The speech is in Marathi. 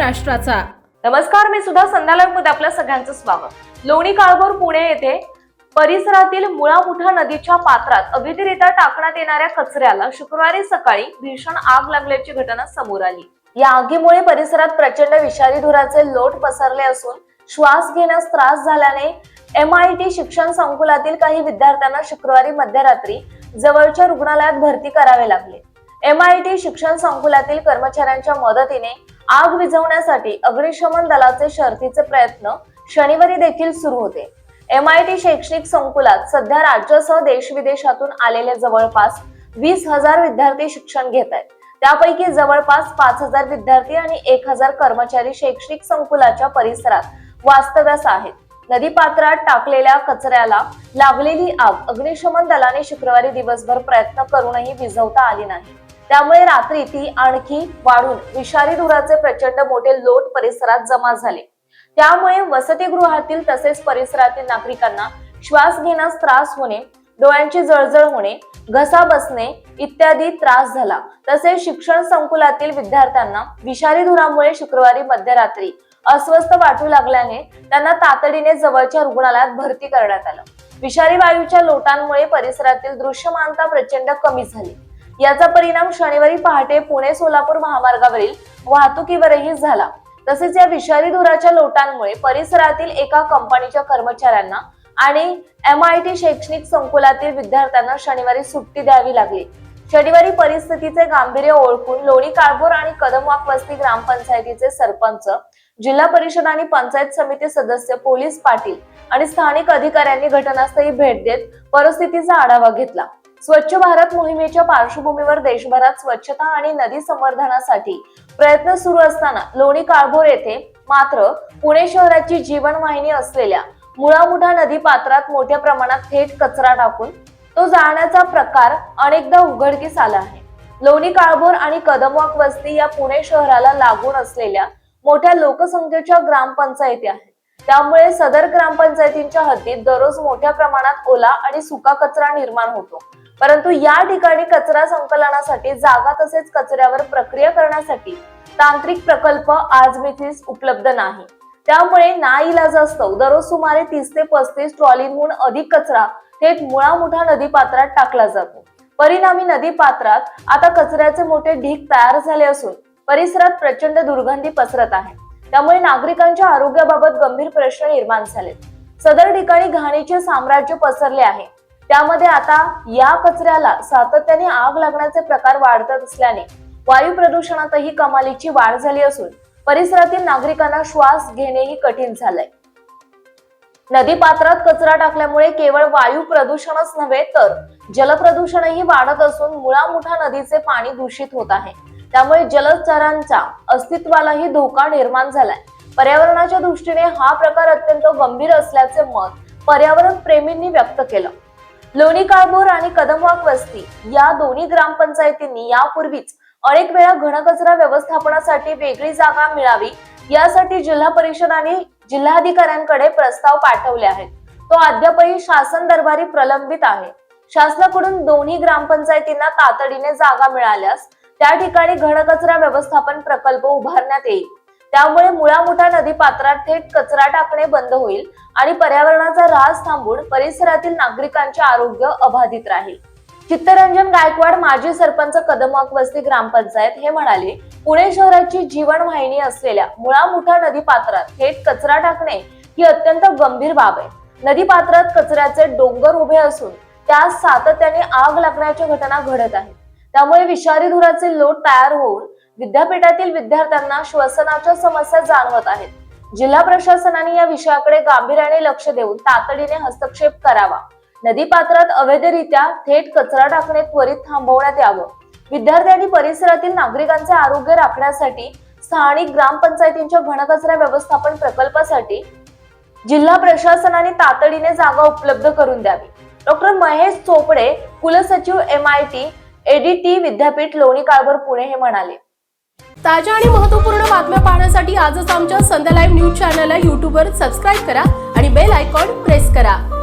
महाराष्ट्राचा। नमस्कार, मी सुद्धा संध्या लाईव्ह मध्ये आपल्या सगळ्यांचं स्वागत। लोणी काळभोर पुणे येथे परिसरातील मुळा-मुठा नदीच्या पात्रात अवैधरित्या टाकण्यात येणाऱ्या कचऱ्याला शुक्रवारी सकाळी भीषण आग लागल्याची घटना समोर आली। या आगीमुळे परिसरात प्रचंड विषारी धुराचे लोट पसरले असून श्वास घेण्यास त्रास झाल्याने MIT शिक्षण संकुलातील काही विद्यार्थ्यांना शुक्रवारी मध्यरात्री जवळच्या रुग्णालयात भरती करावे लागले। MIT शिक्षण संकुलातील कर्मचाऱ्यांच्या मदतीने आग विझवण्यासाठी अग्निशमन दलाचे शर्थीचे प्रयत्न शनिवारी देखील सुरू होते। MIT शैक्षणिक संकुलात सध्या राज्यासह देश-विदेशातून आलेले जवळपास 20,000 विद्यार्थी शिक्षण घेत आहेत। त्यापैकी जवळपास 5,000 विद्यार्थी आणि 1,000 कर्मचारी शैक्षणिक संकुलाच्या परिसरात वास्तव्यास आहेत। नदीपात्रात टाकलेल्या कचऱ्याला लागलेली आग अग्निशमन दलाने शुक्रवारी दिवसभर प्रयत्न करूनही विझवता आली नाही। त्यामुळे रात्री ती आणखी वाढून विषारी धुराचे प्रचंड मोठे लोट परिसरात जमा झाले। त्यामुळे वसतिगृहातील तसेच परिसरातील नागरिकांना श्वास घेण्यास त्रास होणे, डोळ्यांची जळजळ होणे, घसा बसणे इत्यादी त्रास झाला। तसेच शिक्षण संकुलातील विद्यार्थ्यांना विषारी धुरामुळे शुक्रवारी मध्यरात्री अस्वस्थ वाटू लागल्याने त्यांना तातडीने जवळच्या रुग्णालयात भरती करण्यात आलं। विषारी वायूच्या लोटांमुळे परिसरातील दृश्यमानता प्रचंड कमी झाली। याचा परिणाम शनिवारी पहाटे पुणे-सोलापूर महामार्गावरील वाहतुकीवरही झाला। तसेच या विषारी धुराच्या लोटांमुळे परिसरातील एका कंपनीच्या कर्मचाऱ्यांना आणि MIT शैक्षणिक संकुलातील विद्यार्थ्यांना शनिवारी सुट्टी द्यावी लागली। शनिवारी परिस्थितीचे गांभीर्य ओळखून लोणी काळभोर आणि कदमवाक वस्ती ग्रामपंचायतीचे सरपंच, जिल्हा परिषद आणि पंचायत समिती सदस्य, पोलीस पाटील आणि स्थानिक अधिकाऱ्यांनी घटनास्थळी भेट देत परिस्थितीचा आढावा घेतला। स्वच्छ भारत मोहिमेच्या पार्श्वभूमीवर देशभरात स्वच्छता आणि नदी संवर्धनासाठी प्रयत्न सुरू असताना लोणी काळभोर येथे मात्र पुणे शहराची जीवनवाहिनी असलेल्या मुळा-मुठा नदी पात्रात मोठ्या प्रमाणात थेट कचरा टाकून तो जाळण्याचा प्रकार अनेकदा उघडकीस आला आहे। लोणी काळभोर आणि कदमवाक वस्ती या पुणे शहराला लागून असलेल्या मोठ्या लोकसंख्येच्या ग्रामपंचायती आहेत। त्यामुळे सदर ग्रामपंचायतींच्या हद्दीत दररोज मोठ्या प्रमाणात ओला आणि सुका कचरा निर्माण होतो। परंतु या ठिकाणी कचरा संकलनासाठी जागा तसेच कचऱ्यावर प्रक्रिया करण्यासाठी तांत्रिक प्रकल्प आजमितीस उपलब्ध नाही। त्यामुळे नाईलाजास्तव दररोज सुमारे 30 ते 35 ट्रॉलीहून अधिक कचरा थेट मुळा-मुठा नदीपात्रात टाकला जातो। परिणामी नदीपात्रात आता कचऱ्याचे मोठे ढीग तयार झाले असून परिसरात प्रचंड दुर्गंधी पसरत आहे। त्यामुळे नागरिकांच्या आरोग्याबाबत गंभीर प्रश्न निर्माण झालेत। सदर ठिकाणी घाणीचे साम्राज्य पसरले आहे। त्यामध्ये आता या कचऱ्याला सातत्याने आग लागण्याचे प्रकार वाढत असल्याने वायू प्रदूषणातही कमालीची वाढ झाली असून परिसरातील नागरिकांना श्वास घेणेही कठीण झालंय। नदीपात्रात कचरा टाकल्यामुळे केवळ वायू प्रदूषणच नव्हे तर जलप्रदूषणही वाढत असून मुळा-मुठा नदीचे पाणी दूषित होत आहे। त्यामुळे जलचरांच्या अस्तित्वालाही धोका निर्माण झालाय। पर्यावरणाच्या दृष्टीने हा प्रकार अत्यंत गंभीर असल्याचे मत पर्यावरण प्रेमींनी व्यक्त केलं। लोणी काळभोर आणि कदमवाक वस्ती या दोन्ही ग्रामपंचायतींनी यापूर्वीच अनेक वेळा घनकचरा व्यवस्थापनासाठी वेगळी जागा मिळावी यासाठी जिल्हा परिषद आणि जिल्हाधिकाऱ्यांकडे प्रस्ताव पाठवले आहेत। तो अद्यापही शासन दरबारी प्रलंबित आहे। शासनाकडून दोन्ही ग्रामपंचायतींना तातडीने जागा मिळाल्यास त्या ठिकाणी घनकचरा व्यवस्थापन प्रकल्प उभारण्यात येईल। त्यामुळे मुळा-मुठा नदीपात्रात थेट कचरा टाकणे बंद होईल आणि पर्यावरणाचा ऱ्हास थांबून परिसरातील नागरिकांचे आरोग्य अबाधित राहील। चित्तरंजन गायकवाड, माजी सरपंच, कदमवाक वस्ती ग्रामपंचायत, हे म्हणाले, पुणे शहराची जीवनवाहिनी असलेल्या मुळा-मुठा नदीपात्रात थेट कचरा टाकणे ही अत्यंत गंभीर बाब आहे। नदीपात्रात कचऱ्याचे डोंगर उभे असून त्यास सातत्याने आग लागण्याच्या घटना घडत आहेत। त्यामुळे विषारी धुराचे लोट तयार होऊन विद्यापीठातील विद्यार्थ्यांना श्वसनाच्या समस्या जाणवत आहेत। जिल्हा प्रशासनाने या विषयाकडे गांभीर्याने लक्ष देऊन तातडीने हस्तक्षेप करावा। नदीपात्रात अवैधरित्या थेट कचरा टाकणे त्वरित थांबवण्यात यावं। विद्यार्थी आणि परिसरातील नागरिकांचे आरोग्य राखण्यासाठी स्थानिक ग्रामपंचायतींच्या घनकचरा व्यवस्थापन प्रकल्पासाठी जिल्हा प्रशासनाने तातडीने जागा उपलब्ध करून द्यावी। डॉ. महेश चोपडे, कुलसचिव, MIT ADT विद्यापीठ, लोणी काळभोर, पुणे, हे म्हणाले। ताज्या आणि महत्त्वपूर्ण बातम्या पाहण्यासाठी आजच आमच्या संध्या लाईव्ह न्यूज चॅनलला YouTube वर सबस्क्राईब करा आणि बेल आयकॉन प्रेस करा।